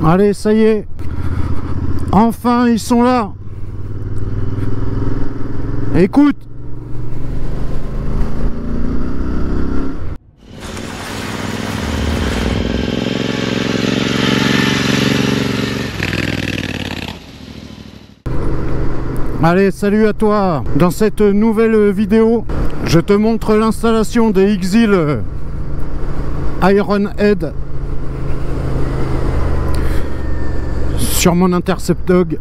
Allez, ça y est. Enfin, ils sont là. Écoute. Allez, salut à toi. Dans cette nouvelle vidéo, je te montre l'installation des Xil Ironhead sur mon Intercept Dog.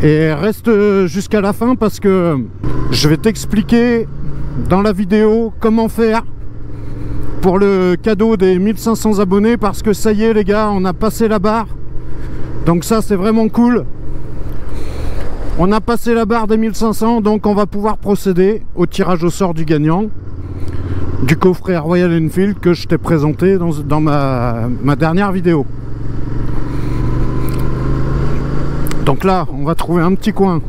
Et reste jusqu'à la fin parce que je vais t'expliquer dans la vidéo comment faire pour le cadeau des 1500 abonnés, parce que ça y est les gars, on a passé la barre. Donc ça c'est vraiment cool. On a passé la barre des 1500, donc on va pouvoir procéder au tirage au sort du gagnant du coffret Royal Enfield que je t'ai présenté dans ma dernière vidéo. Donc là on va trouver un petit coin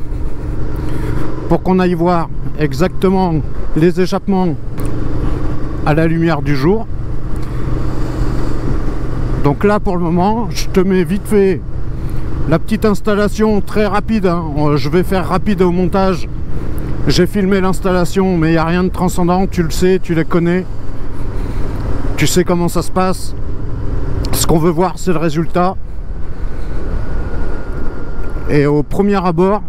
pour qu'on aille voir exactement les échappements à la lumière du jour. Donc là pour le moment je te mets vite fait la petite installation très rapide, hein. Je vais faire rapide au montage. J'ai filmé l'installation mais il n'y a rien de transcendant, tu le sais, tu les connais, tu sais comment ça se passe. Ce qu'on veut voir c'est le résultat. Et au premier abord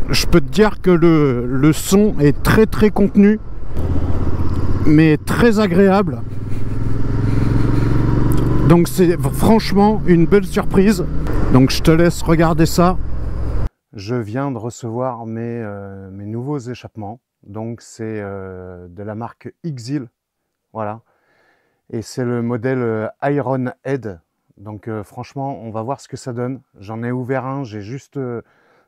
je peux te dire que le son est très contenu mais très agréable. Donc c'est franchement une belle surprise. Donc je te laisse regarder ça. Je viens de recevoir mes nouveaux échappements. Donc c'est de la marque Xil. Voilà. Et c'est le modèle Ironhead. Donc franchement, on va voir ce que ça donne. J'en ai ouvert un, j'ai juste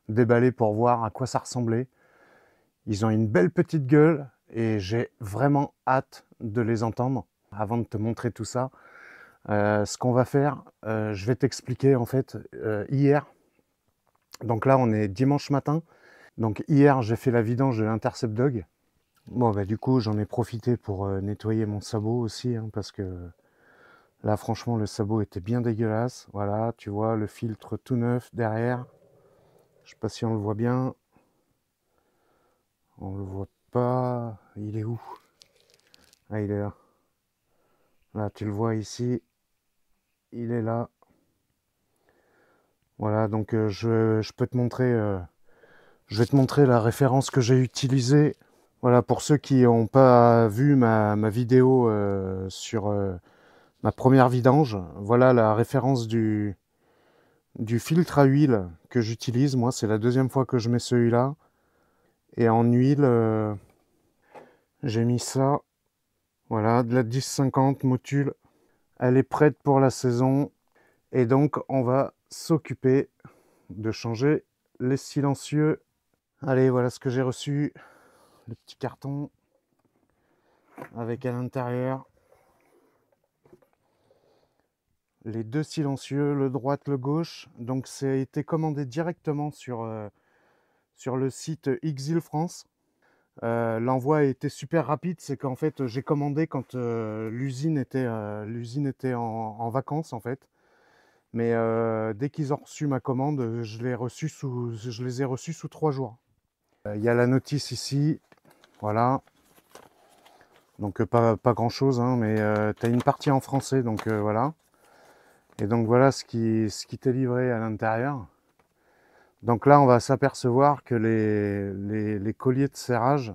déballé pour voir à quoi ça ressemblait. Ils ont une belle petite gueule et j'ai vraiment hâte de les entendre. Avant de te montrer tout ça, ce qu'on va faire, je vais t'expliquer en fait hier. Donc là on est dimanche matin. Donc hier j'ai fait la vidange de l'Intercept Dog. Bon bah du coup j'en ai profité pour nettoyer mon sabot aussi, hein, parce que là franchement le sabot était bien dégueulasse. Voilà, tu vois le filtre tout neuf derrière. Je sais pas si on le voit bien. On le voit pas. Il est où? Ah, il est là. Là tu le vois ici. Il est là. Voilà, donc je peux te montrer, je vais te montrer la référence que j'ai utilisée. Voilà, pour ceux qui n'ont pas vu ma vidéo sur ma première vidange, voilà la référence du filtre à huile que j'utilise. Moi, c'est la deuxième fois que je mets celui-là. Et en huile, j'ai mis ça. Voilà, de la 1050 Motul. Elle est prête pour la saison. Et donc, on va s'occuper de changer les silencieux. Allez, voilà ce que j'ai reçu. Le petit carton avec à l'intérieur les deux silencieux, le droit, le gauche. Donc, ça a été commandé directement sur le site Xil France. L'envoi a été super rapide, c'est qu'en fait j'ai commandé quand l'usine était en vacances en fait. Mais dès qu'ils ont reçu ma commande, je les ai reçus sous 3 jours. Il y a la notice ici, voilà. Donc pas grand chose, hein, mais tu as une partie en français, donc voilà. Et donc voilà ce qui t'est livré à l'intérieur. Donc là on va s'apercevoir que les colliers de serrage,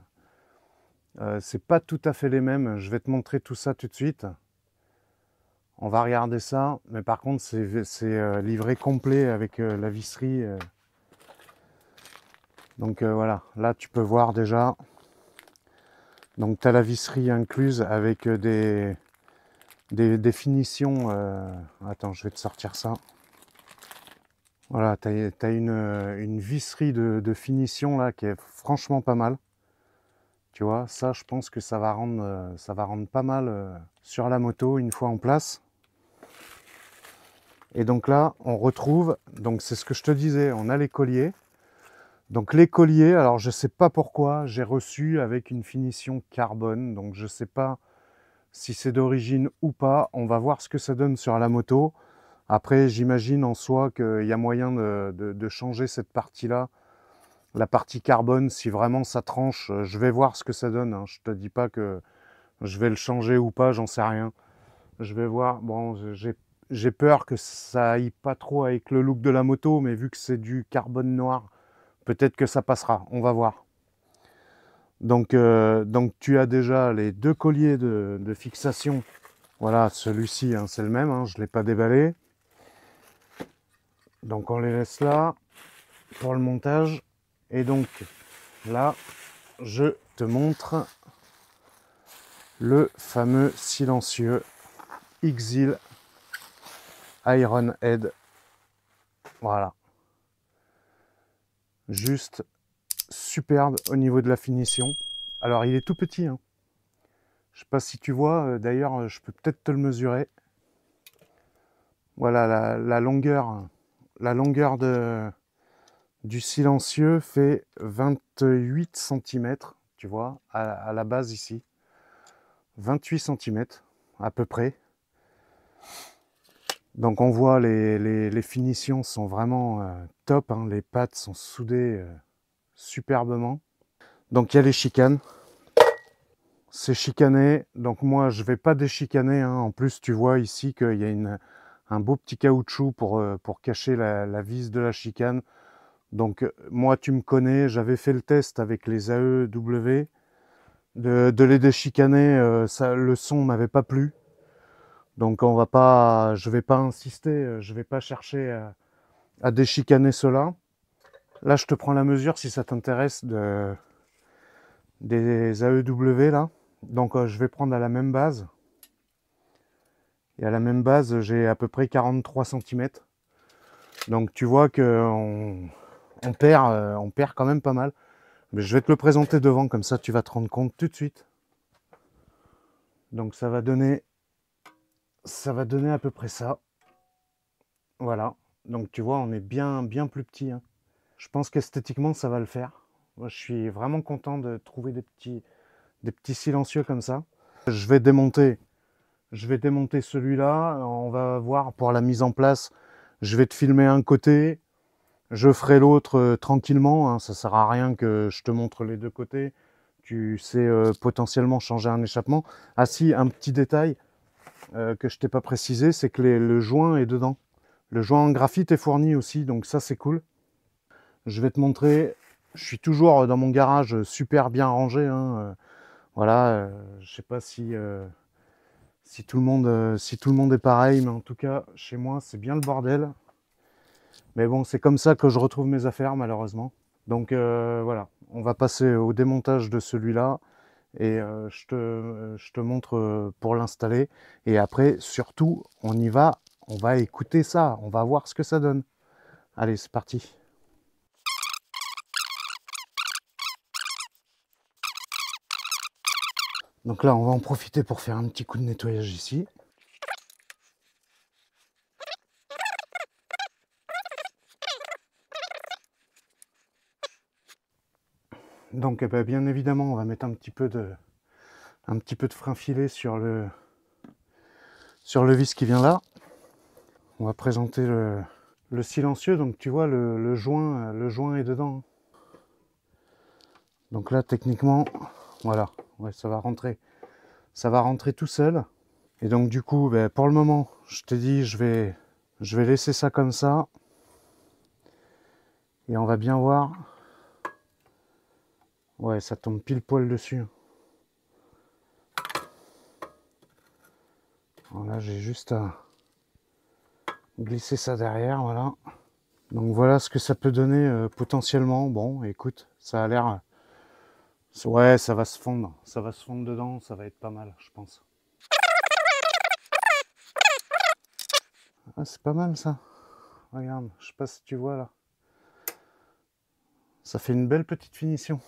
c'est pas tout à fait les mêmes. Je vais te montrer tout ça tout de suite. On va regarder ça, mais par contre c'est livré complet avec la visserie. Donc voilà, là tu peux voir déjà. Donc tu as la visserie incluse avec des finitions. Attends, je vais te sortir ça. Voilà, tu as une visserie de finition là qui est franchement pas mal. Tu vois, ça je pense que ça va rendre pas mal sur la moto une fois en place. Et donc là, on retrouve, donc c'est ce que je te disais, on a les colliers. Donc les colliers, alors je sais pas pourquoi, j'ai reçu avec une finition carbone, donc je sais pas si c'est d'origine ou pas. On va voir ce que ça donne sur la moto. Après, j'imagine en soi qu'il y a moyen de changer cette partie-là, la partie carbone, si vraiment ça tranche. Je vais voir ce que ça donne, hein. Je te dis pas que je vais le changer ou pas, j'en sais rien. Je vais voir. Bon, j'ai peur que ça aille pas trop avec le look de la moto, mais vu que c'est du carbone noir, peut-être que ça passera. On va voir. Donc tu as déjà les deux colliers de fixation. Voilà, celui-ci, hein, c'est le même, hein, je ne l'ai pas déballé. Donc on les laisse là pour le montage. Et donc là, je te montre le fameux silencieux Exil Iron Head. Voilà. Juste superbe au niveau de la finition. Alors il est tout petit, hein. Je sais pas si tu vois, d'ailleurs je peux peut-être te le mesurer. Voilà la longueur du silencieux fait 28 cm, tu vois, à la base ici. 28 cm à peu près. Donc on voit les finitions sont vraiment top, hein. Les pattes sont soudées superbement. Donc il y a les chicanes. C'est chicané, donc moi je vais pas déchicaner, hein. En plus tu vois ici qu'il y a un beau petit caoutchouc pour cacher la vis de la chicane. Donc moi tu me connais, j'avais fait le test avec les AEW, de les déchicaner, le son m'avait pas plu. Donc je vais pas insister, je vais pas chercher à déchicaner cela. Là je te prends la mesure si ça t'intéresse des AEW là. Donc je vais prendre à la même base. Et à la même base, j'ai à peu près 43 cm. Donc tu vois qu'on on perd quand même pas mal. Mais je vais te le présenter devant, comme ça tu vas te rendre compte tout de suite. Donc ça va donner à peu près ça. Voilà. Donc tu vois, on est bien plus petit, hein. Je pense qu'esthétiquement, ça va le faire. Moi, je suis vraiment content de trouver des petits silencieux comme ça. Je vais démonter celui-là. On va voir pour la mise en place. Je vais te filmer un côté. Je ferai l'autre tranquillement, hein. Ça sert à rien que je te montre les deux côtés. Tu sais potentiellement changer un échappement. Ah si, un petit détail que je t'ai pas précisé, c'est que le joint est dedans. Le joint en graphite est fourni aussi, donc ça c'est cool. Je vais te montrer. Je suis toujours dans mon garage super bien rangé, hein. Voilà, je sais pas si tout le monde est pareil, mais en tout cas chez moi c'est bien le bordel. Mais bon, c'est comme ça que je retrouve mes affaires malheureusement. Donc voilà, on va passer au démontage de celui-là et je te montre pour l'installer. Et après, surtout, on va écouter ça, on va voir ce que ça donne. Allez, c'est parti. Donc là, on va en profiter pour faire un petit coup de nettoyage ici. Donc eh ben, bien évidemment, on va mettre un petit peu de frein filé sur le vis qui vient là. On va présenter le silencieux. Donc tu vois, le joint est dedans. Donc là, techniquement, voilà, ouais, ça va rentrer tout seul. Et donc du coup, ben, pour le moment, je t'ai dit, je vais laisser ça comme ça. Et on va bien voir. Ouais, ça tombe pile poil dessus. Voilà, j'ai juste à glisser ça derrière, voilà. Donc voilà ce que ça peut donner potentiellement. Bon, écoute, ça a l'air... ouais, ça va se fondre dedans, ça va être pas mal, je pense. Ah, c'est pas mal ça. Regarde, je sais pas si tu vois là. Ça fait une belle petite finition.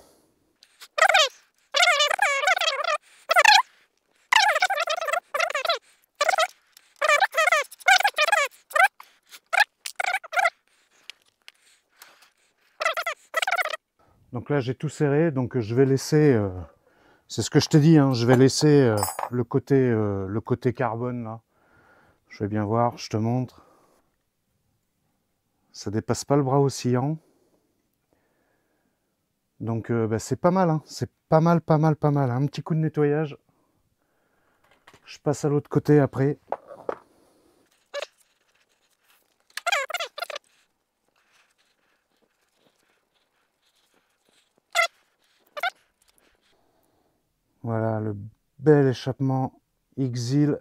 Donc là j'ai tout serré, donc je vais laisser C'est ce que je t'ai dit, hein, je vais laisser le côté carbone là. Je vais bien voir, je te montre. Ça dépasse pas le bras oscillant. Donc bah, c'est pas mal, hein. C'est pas mal. Un petit coup de nettoyage. Je passe à l'autre côté après. Voilà le bel échappement Exil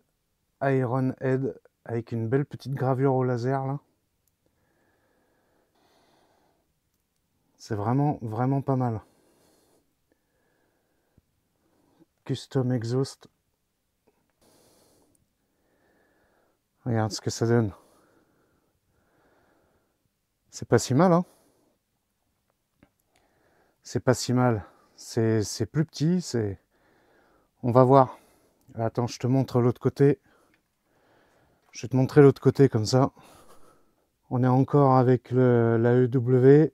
Iron Head avec une belle petite gravure au laser là. C'est vraiment pas mal. Custom exhaust. Regarde ce que ça donne. C'est pas si mal, hein. C'est pas si mal. C'est plus petit, c'est... On va voir. Attends, je te montre l'autre côté. Je vais te montrer l'autre côté comme ça. On est encore avec la EW.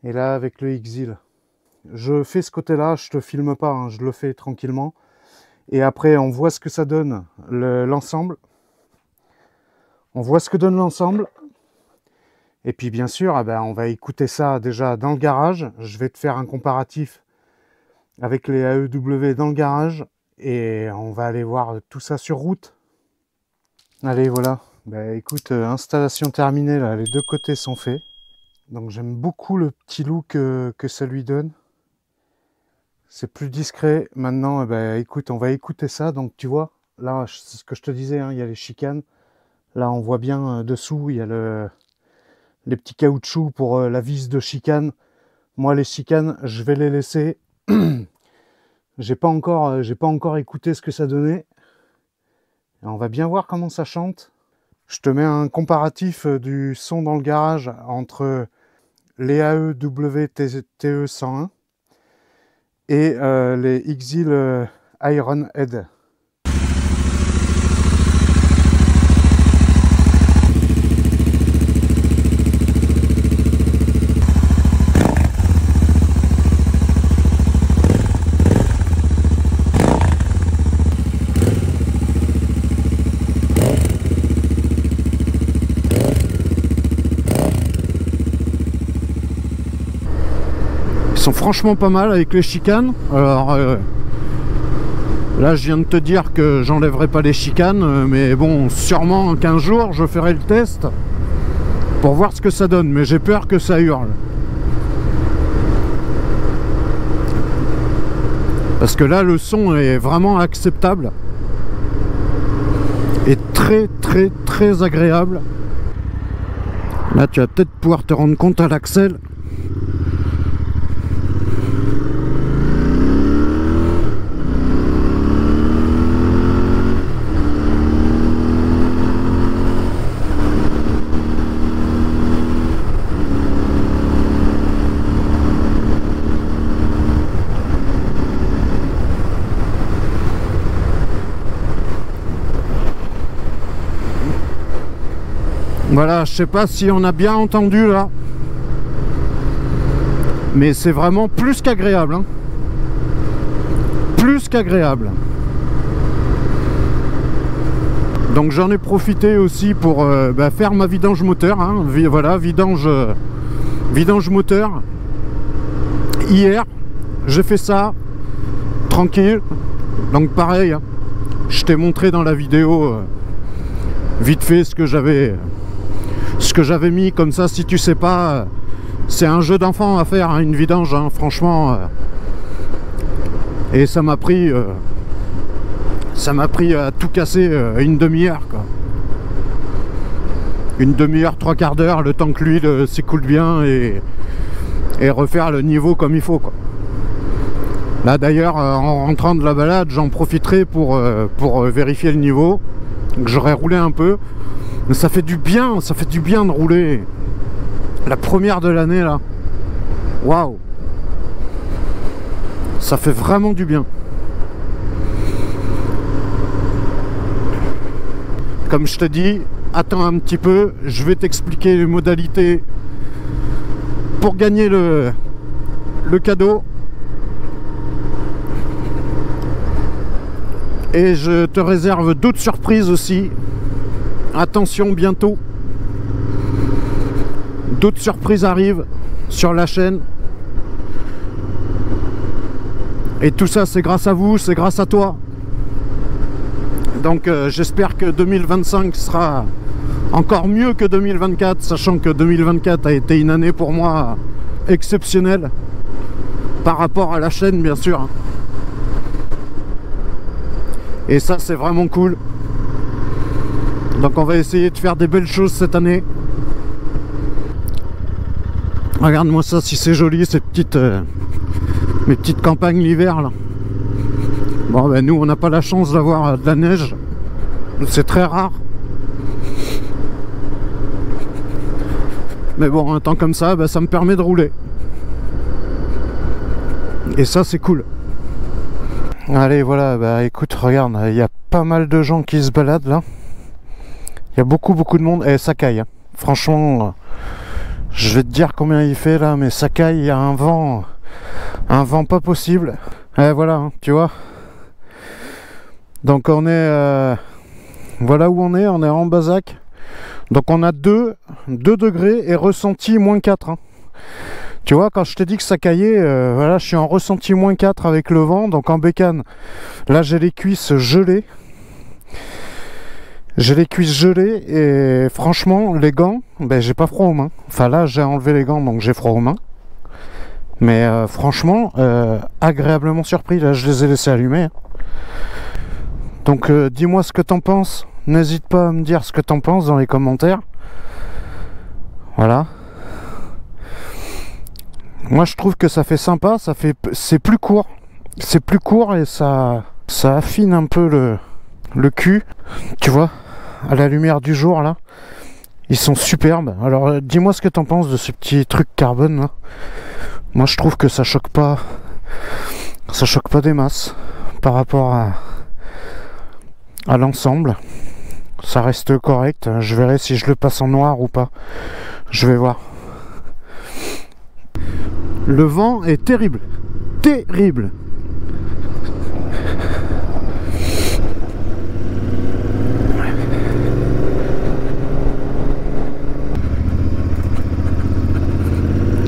Et là, avec le Exil. Je fais ce côté-là, je te filme pas, hein, je le fais tranquillement. Et après, on voit ce que ça donne, l'ensemble. On voit ce que donne l'ensemble. Et puis bien sûr, eh ben, on va écouter ça déjà dans le garage. Je vais te faire un comparatif avec les AEW dans le garage. Et on va aller voir tout ça sur route. Allez, voilà. Ben, écoute, installation terminée, là, les deux côtés sont faits. Donc j'aime beaucoup le petit look que ça lui donne. C'est plus discret. Maintenant, eh ben, écoute, on va écouter ça. Donc tu vois, là, c'est ce que je te disais, hein, il y a les chicanes. Là, on voit bien dessous, il y a les petits caoutchoucs pour la vis de chicane. Moi, les chicanes, je vais les laisser. J'ai pas encore écouté ce que ça donnait. Et on va bien voir comment ça chante. Je te mets un comparatif du son dans le garage entre les AEW TE 101 et les Exil Iron Head. Ils sont franchement pas mal avec les chicanes. Alors là je viens de te dire que j'enlèverai pas les chicanes, mais bon, sûrement en 15 jours je ferai le test pour voir ce que ça donne, mais j'ai peur que ça hurle. Parce que là le son est vraiment acceptable et très agréable. Là tu vas peut-être pouvoir te rendre compte à l'axel. Voilà, je sais pas si on a bien entendu là, mais c'est vraiment plus qu'agréable, hein. Plus qu'agréable. Donc j'en ai profité aussi pour faire ma vidange moteur, hein. Voilà, vidange moteur. Hier, j'ai fait ça tranquille. Donc pareil, hein, je t'ai montré dans la vidéo vite fait ce que j'avais mis. Comme ça, si tu sais pas, c'est un jeu d'enfant à faire, hein, une vidange, hein, franchement. Et ça m'a pris à tout casser une demi-heure, quoi. Une demi-heure, trois quarts d'heure, le temps que l'huile s'écoule bien et refaire le niveau comme il faut, quoi. Là d'ailleurs, en rentrant de la balade, j'en profiterai pour vérifier le niveau. Donc j'aurais roulé un peu. Mais ça fait du bien de rouler. La première de l'année là. Waouh! Ça fait vraiment du bien. Comme je te dis, attends un petit peu, je vais t'expliquer les modalités pour gagner le cadeau. Et je te réserve d'autres surprises aussi. Attention, bientôt. D'autres surprises arrivent sur la chaîne. Et tout ça, c'est grâce à vous, c'est grâce à toi. Donc j'espère que 2025 sera encore mieux que 2024, sachant que 2024 a été une année pour moi exceptionnelle. Par rapport à la chaîne, bien sûr. Et ça, c'est vraiment cool. Donc on va essayer de faire des belles choses cette année. Regarde-moi ça, si c'est joli, ces petites mes petites campagnes l'hiver là. Bon ben nous on n'a pas la chance d'avoir de la neige. C'est très rare. Mais bon, un temps comme ça, ben, ça me permet de rouler. Et ça c'est cool. Allez voilà, bah écoute, regarde, il y a pas mal de gens qui se baladent là. Il y a beaucoup de monde. Et ça caille, hein. Franchement, je vais te dire combien il fait là, mais ça caille, il y a un vent pas possible. Et voilà, hein, tu vois. Donc on est voilà où on est en Bazac. Donc on a 2 degrés et ressenti -4, hein. Tu vois, quand je t'ai dit que ça caillait, voilà, je suis en ressenti -4 avec le vent, donc en bécane. Là j'ai les cuisses gelées. J'ai les cuisses gelées et franchement les gants, ben j'ai pas froid aux mains. Enfin là j'ai enlevé les gants donc j'ai froid aux mains. Mais franchement agréablement surpris, là je les ai laissés allumer. Donc dis-moi ce que t'en penses. N'hésite pas à me dire ce que t'en penses dans les commentaires. Voilà. Moi je trouve que ça fait sympa, c'est plus court. C'est plus court et ça affine un peu le cul, tu vois, à la lumière du jour là. Ils sont superbes. Alors dis-moi ce que t'en penses de ces petits trucs carbone là. Moi je trouve que ça choque pas des masses par rapport à l'ensemble. Ça reste correct. Je verrai si je le passe en noir ou pas. Je vais voir. Le vent est terrible. Terrible.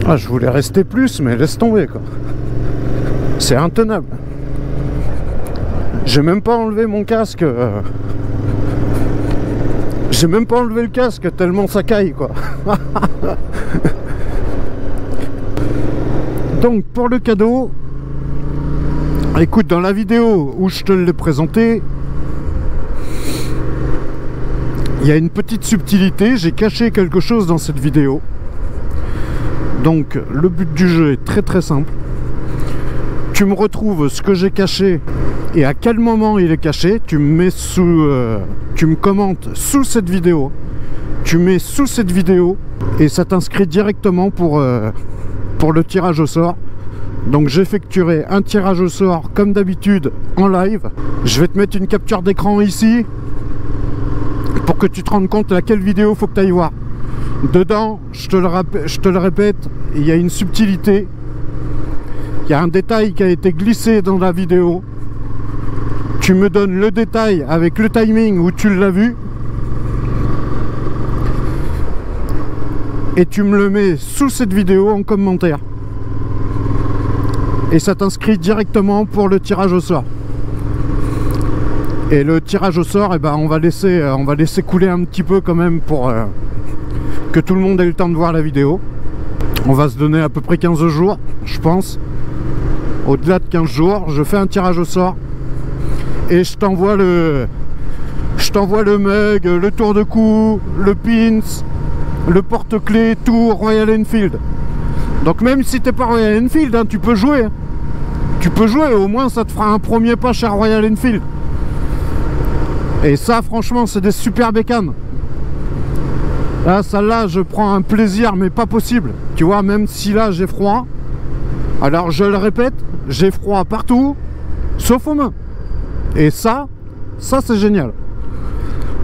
Ah, je voulais rester plus, mais laisse tomber quoi. C'est intenable. J'ai même pas enlevé mon casque. J'ai même pas enlevé le casque tellement ça caille quoi. Donc pour le cadeau, écoute, dans la vidéo où je te l'ai présenté, il y a une petite subtilité. J'ai caché quelque chose dans cette vidéo. Donc le but du jeu est très simple. Tu me retrouves ce que j'ai caché et à quel moment il est caché. Tu me mets sous, tu me commentes sous cette vidéo. Tu mets sous cette vidéo et ça t'inscrit directement pour le tirage au sort. Donc j'effectuerai un tirage au sort comme d'habitude en live. Je vais te mettre une capture d'écran ici pour que tu te rendes compte laquelle vidéo faut que tu ailles voir. Dedans, je te le répète, il y a une subtilité. Il y a un détail qui a été glissé dans la vidéo. Tu me donnes le détail avec le timing où tu l'as vu. Et tu me le mets sous cette vidéo en commentaire. Et ça t'inscrit directement pour le tirage au sort. Et le tirage au sort, eh ben, on va laisser couler un petit peu quand même pour que tout le monde ait le temps de voir la vidéo. On va se donner à peu près 15 jours, je pense. Au-delà de 15 jours, je fais un tirage au sort. Et je t'envoie le mug, le tour de cou, le pins, le porte-clés, tout Royal Enfield. Donc même si t'es pas Royal Enfield, hein, tu peux jouer. Tu peux jouer, au moins ça te fera un premier pas chez Royal Enfield. Et ça franchement c'est des super bécanes. Là celle-là je prends un plaisir mais pas possible. Tu vois, même si là j'ai froid. Alors je le répète, j'ai froid partout, sauf aux mains. Et ça c'est génial.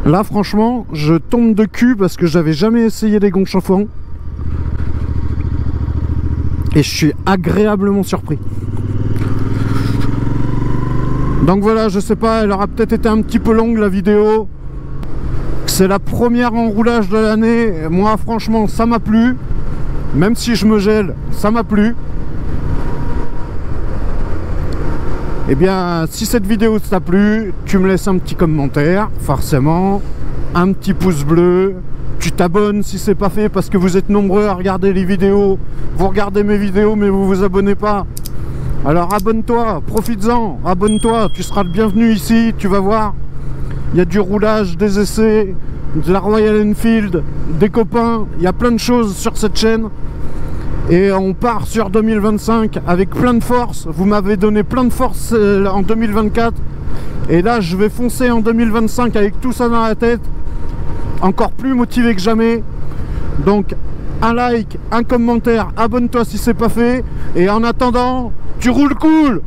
Là franchement je tombe de cul parce que j'avais jamais essayé des gonds chauffants. Et je suis agréablement surpris. Donc voilà, je sais pas, elle aura peut-être été un petit peu longue la vidéo. C'est la première enroulage de l'année. Moi franchement ça m'a plu. Même si je me gèle, ça m'a plu. Eh bien, si cette vidéo t'a plu, tu me laisses un petit commentaire, forcément, un petit pouce bleu, tu t'abonnes si c'est pas fait parce que vous êtes nombreux à regarder les vidéos, vous regardez mes vidéos mais vous vous abonnez pas. Alors abonne-toi, profites-en, abonne-toi, tu seras le bienvenu ici, tu vas voir. Il y a du roulage, des essais, de la Royal Enfield, des copains, il y a plein de choses sur cette chaîne. Et on part sur 2025 avec plein de force. Vous m'avez donné plein de force en 2024. Et là, je vais foncer en 2025 avec tout ça dans la tête. Encore plus motivé que jamais. Donc, un like, un commentaire, abonne-toi si c'est pas fait. Et en attendant, tu roules cool!